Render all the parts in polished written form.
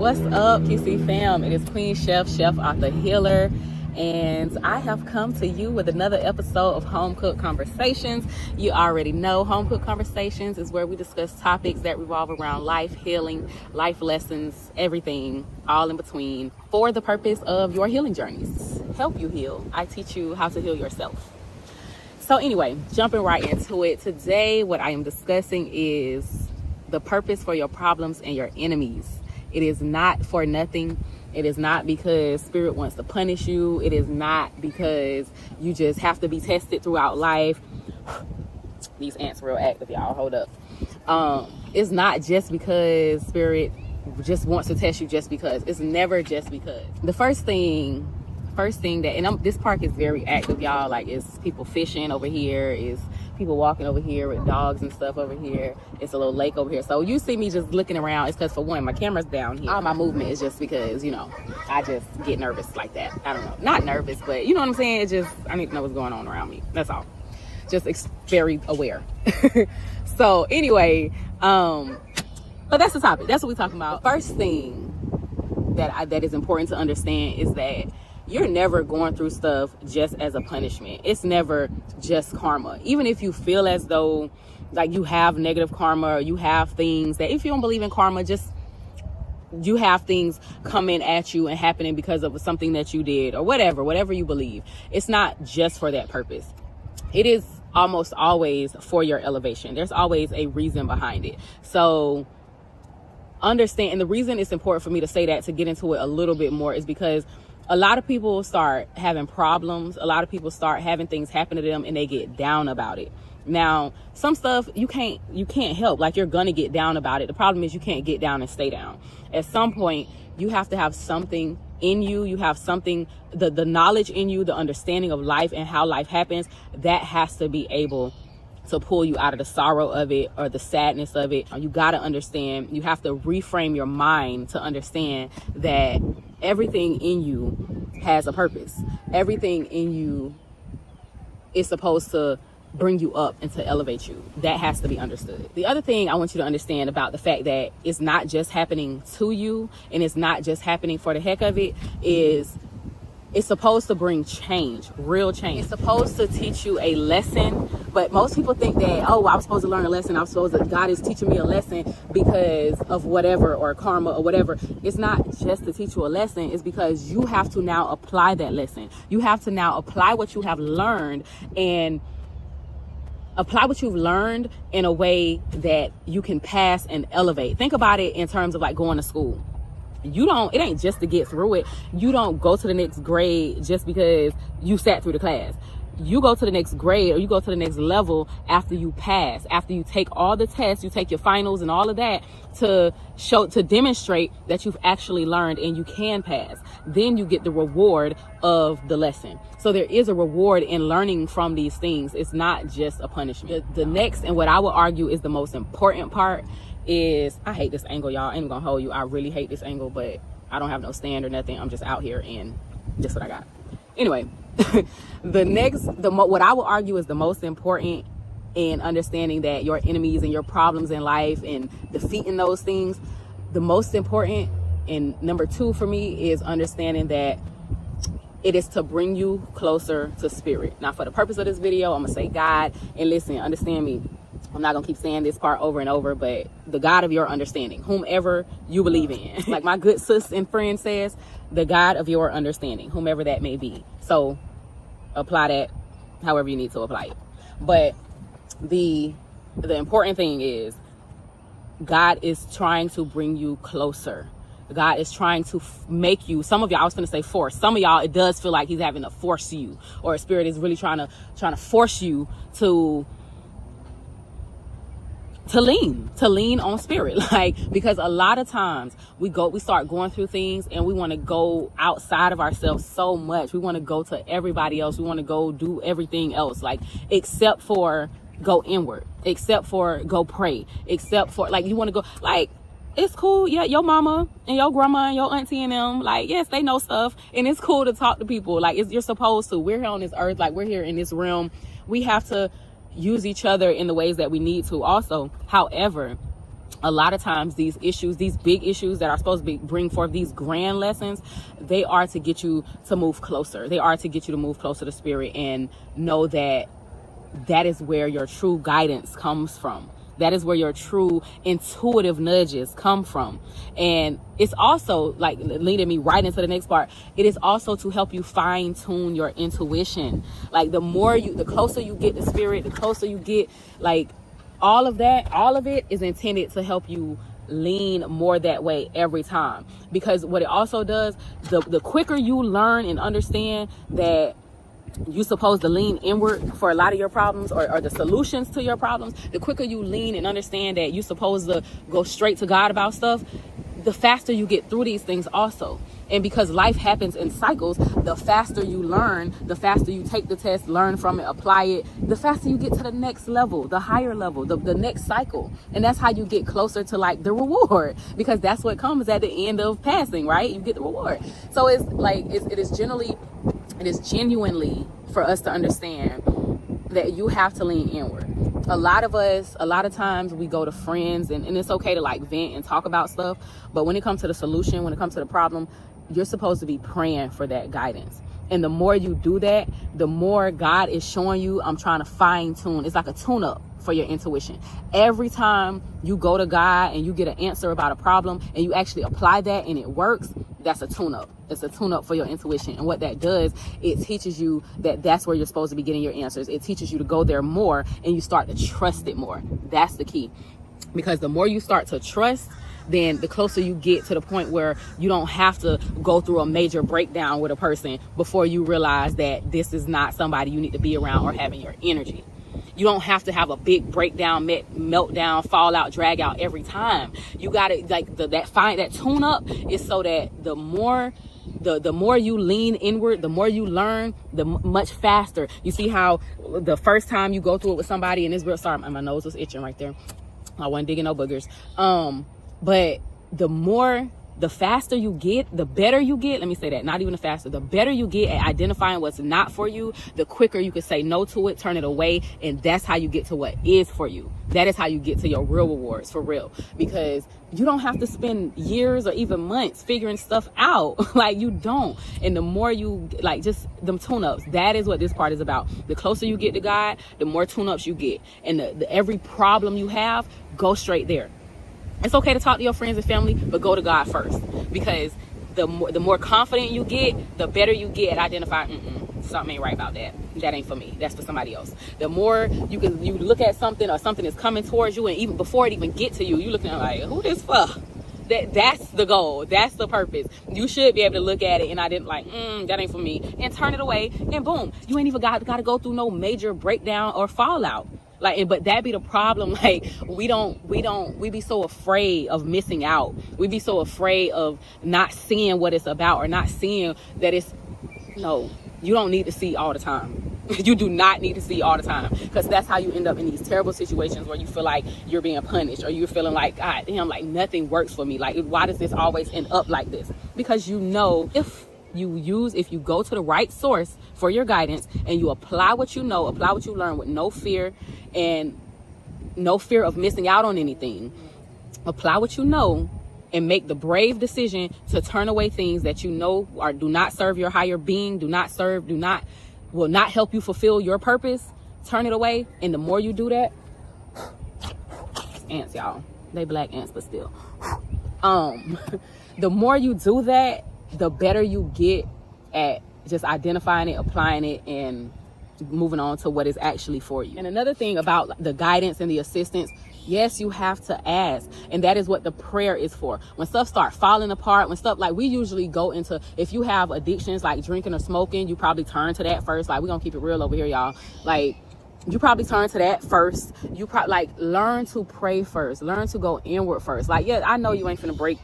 What's up, QC fam? It is Queen Chef Author Healer, and I have come to you with another episode of Home Cooked Conversations. You already know Home Cooked Conversations is where we discuss topics that revolve around life, healing, life lessons, everything, all in between, for the purpose of your healing journeys. Help you heal. I teach you how to heal yourself. So anyway, jumping right into it. Today, what I am discussing is the purpose for your problems and your enemies. It is not for nothing. It is not because spirit wants to punish you. It is not because you just have to be tested throughout life. These ants real active, y'all. Hold up. It's not just because spirit just wants to test you just because. It's never just because. The first thing that, and this park is very active, y'all. Like, it's people fishing over here, is people walking over here with dogs and stuff over here. It's a little lake over here. So you see me just looking around, it's because, for one, my camera's down here. All my movement is just because, I just get nervous like that. I don't know, not nervous, but you know what I'm saying? It's just, I need to know what's going on around me. That's all. Just very aware. So anyway, but that's the topic. That's what we're talking about. The first thing that is important to understand is that you're never going through stuff just as a punishment. It's never just karma. Even if you feel as though like you have negative karma, or you have things that, if you don't believe in karma, just you have things coming at you and happening because of something that you did, or whatever you believe. It's not just for that purpose. It is almost always for your elevation. There's always a reason behind it. So understand, and the reason it's important for me to say that, to get into it a little bit more, is because a lot of people start having problems. A lot of people start having things happen to them and they get down about it. Now, some stuff you can't help. Like, you're gonna get down about it. The problem is you can't get down and stay down. At some point, you have to have something in you. You have something, the knowledge in you, the understanding of life and how life happens, that has to be able to pull you out of the sorrow of it or the sadness of it. You got to understand, you have to reframe your mind to understand that everything in you has a purpose. Everything in you is supposed to bring you up and to elevate you. That has to be understood. The other thing I want you to understand about the fact that it's not just happening to you and it's not just happening for the heck of it is, it's supposed to bring change, real change. It's supposed to teach you a lesson, but most people think that, oh, I'm supposed to learn a lesson. God is teaching me a lesson because of whatever, or karma or whatever. It's not just to teach you a lesson. It's because you have to now apply that lesson. You have to now apply what you have learned, and apply what you've learned in a way that you can pass and elevate. Think about it in terms of like going to school. It ain't just to get through it. You don't go to the next grade just because you sat through the class. You go to the next grade, or you go to the next level after you pass, after you take all the tests, you take your finals and all of that to demonstrate that you've actually learned and you can pass. Then you get the reward of the lesson. So there is a reward in learning from these things. It's not just a punishment. The next, and what I would argue is the most important part, is, I hate this angle, y'all. I ain't gonna hold you. I really hate this angle, but I don't have no stand or nothing. I'm just out here and this what I got. Anyway, what I would argue is the most important in understanding that your enemies and your problems in life and defeating those things, the most important, and number two for me, is understanding that it is to bring you closer to spirit. Now, for the purpose of this video, I'm gonna say God, and listen, understand me. I'm not gonna keep saying this part over and over, but the God of your understanding, whomever you believe in. Like my good sis and friend says, the God of your understanding, whomever that may be. So apply that however you need to apply it. But the important thing is, God is trying to bring you closer. God is trying to make you, some of y'all, I was going to say force. Some of y'all, it does feel like he's having to force you, or a spirit is really trying to force you to lean on spirit. Like, because a lot of times we start going through things and we want to go outside of ourselves so much. We want to go to everybody else. We want to go do everything else, like, except for go inward, except for go pray, except for, like, you want to go, like, it's cool. Yeah, your mama and your grandma and your auntie and them, like, yes, they know stuff, and it's cool to talk to people. Like, you're supposed to. We're here on this earth, like, we're here in this realm. We have to use each other in the ways that we need to also. However, a lot of times these issues, these big issues that are supposed to bring forth these grand lessons, they are to get you to move closer. They are to get you to move closer to spirit and know that that is where your true guidance comes from. That is where your true intuitive nudges come from. And it's also like leading me right into the next part. It is also to help you fine tune your intuition. Like the closer you get to spirit, the closer you get, like all of it is intended to help you lean more that way every time. Because what it also does, the quicker you learn and understand that you're supposed to lean inward for a lot of your problems or the solutions to your problems, the quicker you lean and understand that you're supposed to go straight to God about stuff, the faster you get through these things also. And because life happens in cycles, the faster you learn, the faster you take the test, learn from it, apply it, the faster you get to the next level, the higher level, the next cycle. And that's how you get closer to like the reward, because that's what comes at the end of passing, right? You get the reward. So it's like, it is genuinely for us to understand that you have to lean inward. A lot of times we go to friends and it's okay to like vent and talk about stuff. But when it comes to the solution, when it comes to the problem, you're supposed to be praying for that guidance. And the more you do that, the more God is showing you, I'm trying to fine tune. It's like a tune up for your intuition. Every time you go to God and you get an answer about a problem and you actually apply that and it works, that's a tune up. It's a tune up for your intuition. And what that does, it teaches you that that's where you're supposed to be getting your answers. It teaches you to go there more and you start to trust it more. That's the key. Because the more you start to trust, then the closer you get to the point where you don't have to go through a major breakdown with a person before you realize that this is not somebody you need to be around or having your energy. You don't have to have a big breakdown, meltdown, fallout, drag out every time. You got to like that tune up is so that the more you lean inward, the more you learn, the much faster. You see how the first time you go through it with somebody and it's real, sorry, my nose was itching right there. I wasn't digging no boogers. But the faster you get, the better you get. Let me say that, not even the faster. The better you get at identifying what's not for you, the quicker you can say no to it, turn it away. And that's how you get to what is for you. That is how you get to your real rewards, for real. Because you don't have to spend years or even months figuring stuff out. Like you don't. And the more you like just them tune-ups, that is what this part is about. The closer you get to God, the more tune-ups you get. And every problem you have, go straight there. It's okay to talk to your friends and family, but go to God first, because the more confident you get, the better you get at identifying, something ain't right about that. That ain't for me. That's for somebody else. The more you look at something or something is coming towards you, and even before it even get to you, you looking at like, who this for? That's the goal. That's the purpose. You should be able to look at it and that ain't for me, and turn it away, and boom, you ain't even got to go through no major breakdown or fallout. But that be the problem. Like we be so afraid of missing out. We be so afraid of not seeing what it's about, or not seeing that you don't need to see all the time. You do not need to see all the time, because that's how you end up in these terrible situations where you feel like you're being punished, or you're feeling like, God damn, like nothing works for me. Like, why does this always end up like this? Because if you go to the right source for your guidance and you apply what you know, apply what you learn with no fear and no fear of missing out on anything, apply what you know and make the brave decision to turn away things that you know do not serve your higher being, will not help you fulfill your purpose. Turn it away. And the more you do that, ants, y'all, they black ants, but still, the more you do that, the better you get at just identifying it, applying it, and moving on to what is actually for you. And another thing about the guidance and the assistance, yes, you have to ask. And that is what the prayer is for. When stuff starts falling apart, when stuff, like we usually go into, if you have addictions like drinking or smoking, you probably turn to that first. Like, we're gonna keep it real over here, y'all. Like, you probably turn to that first. You probably learn to pray first, learn to go inward first. Like, yeah, I know you ain't finna break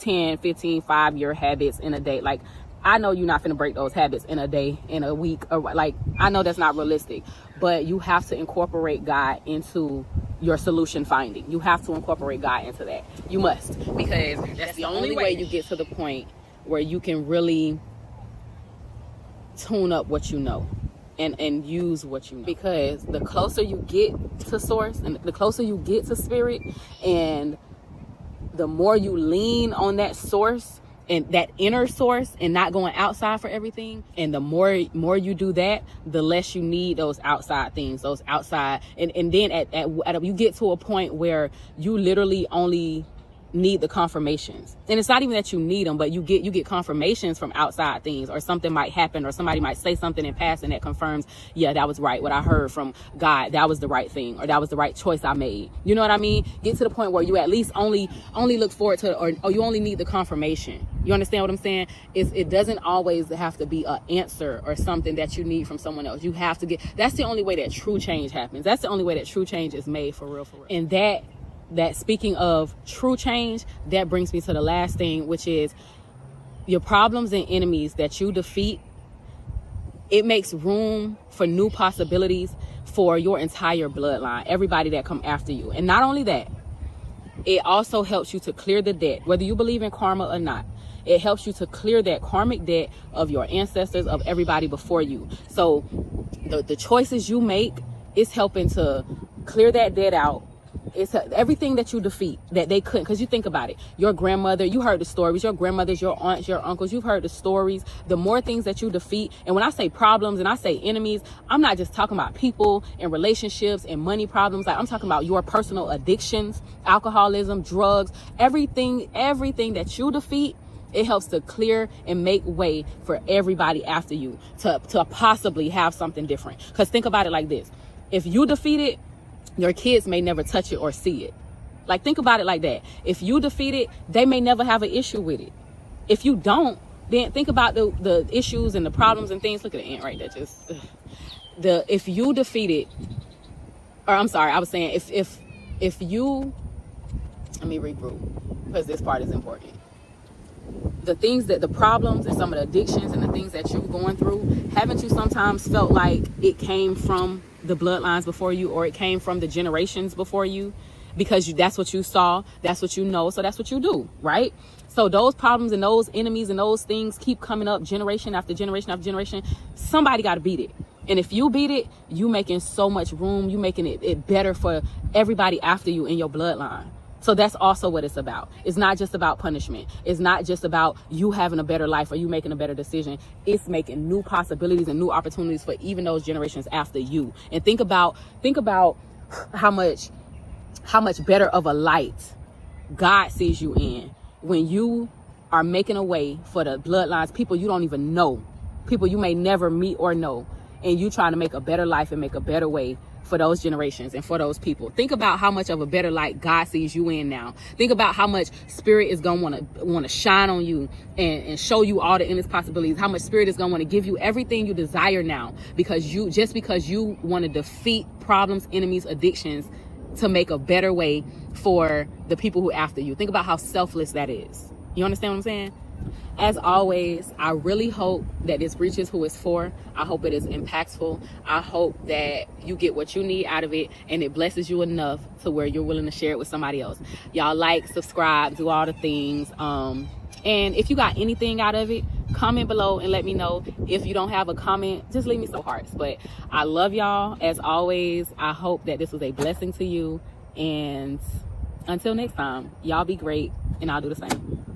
10, 15, 5-year habits in a day. Like, I know you're not finna break those habits in a day, in a week, or like, I know that's not realistic, but you have to incorporate God into your solution finding. You have to incorporate God into that. You must, because that's the only way you get to the point where you can really tune up what you know and use what you know. Because the closer you get to source and the closer you get to spirit, and the more you lean on that source and that inner source and not going outside for everything, and the more you do that, the less you need those outside things, those outside, and then you get to a point where you literally only need the confirmations. And it's not even that you need them, but you get confirmations from outside things, or something might happen, or somebody might say something in passing that confirms, yeah, that was right. What I heard from God, that was the right thing, or that was the right choice I made. You know what I mean? Get to the point where you at least only look forward to, or you only need the confirmation. You understand what I'm saying? It doesn't always have to be an answer or something that you need from someone else. You have to get, that's the only way that true change happens. That's the only way that true change is made for real. And that speaking of true change, that brings me to the last thing, which is your problems and enemies that you defeat. It makes room for new possibilities for your entire bloodline, everybody that come after you. And not only that, it also helps you to clear the debt, whether you believe in karma or not. It helps you to clear that karmic debt of your ancestors, of everybody before you. So the choices you make is helping to clear that debt out. It's everything that you defeat that they couldn't, because you think about it, your grandmother, you heard the stories, your grandmothers, your aunts, your uncles, you've heard the stories. The more things that you defeat, and when I say problems and I say enemies, I'm not just talking about people and relationships and money problems. Like, I'm talking about your personal addictions, alcoholism, drugs, everything that you defeat. It helps to clear and make way for everybody after you to possibly have something different. Because think about it like this: if you defeat it, your kids may never touch it or see it. Like, think about it like that. If you defeat it, they may never have an issue with it. If you don't, then think about the issues and the problems and things. Look at the ant right there. If you defeat it, or I'm sorry, I was saying if you, let me regroup, because this part is important. The problems and some of the addictions and the things that you're going through, haven't you sometimes felt like it came from the bloodlines before you, or it came from the generations before you? Because that's what you saw, that's what you know, so that's what you do, right? So those problems and those enemies and those things keep coming up generation after generation after generation. Somebody got to beat it. And if you beat it, you making so much room, you making it better for everybody after you in your bloodline. So that's also what it's about. It's not just about punishment. It's not just about you having a better life or you making a better decision. It's making new possibilities and new opportunities for even those generations after you. And think about how much better of a light God sees you in when you are making a way for the bloodlines, people you don't even know, people you may never meet or know, and you trying to make a better life and make a better way for those generations and for those people. Think about how much of a better light God sees you in now. Think about how much spirit is going to want to shine on you and show you all the endless possibilities. How much spirit is going to want to give you everything you desire now, because you want to defeat problems, enemies, addictions to make a better way for the people who after you. Think about how selfless that is. You understand what I'm saying? As always, I really hope that this reaches who it's for. I hope it is impactful. I hope that you get what you need out of it and it blesses you enough to where you're willing to share it with somebody else. Y'all like, subscribe, do all the things. And if you got anything out of it, comment below and let me know. If you don't have a comment, just leave me some hearts. But I love y'all. As always, I hope that this was a blessing to you. And until next time, y'all be great, and I'll do the same.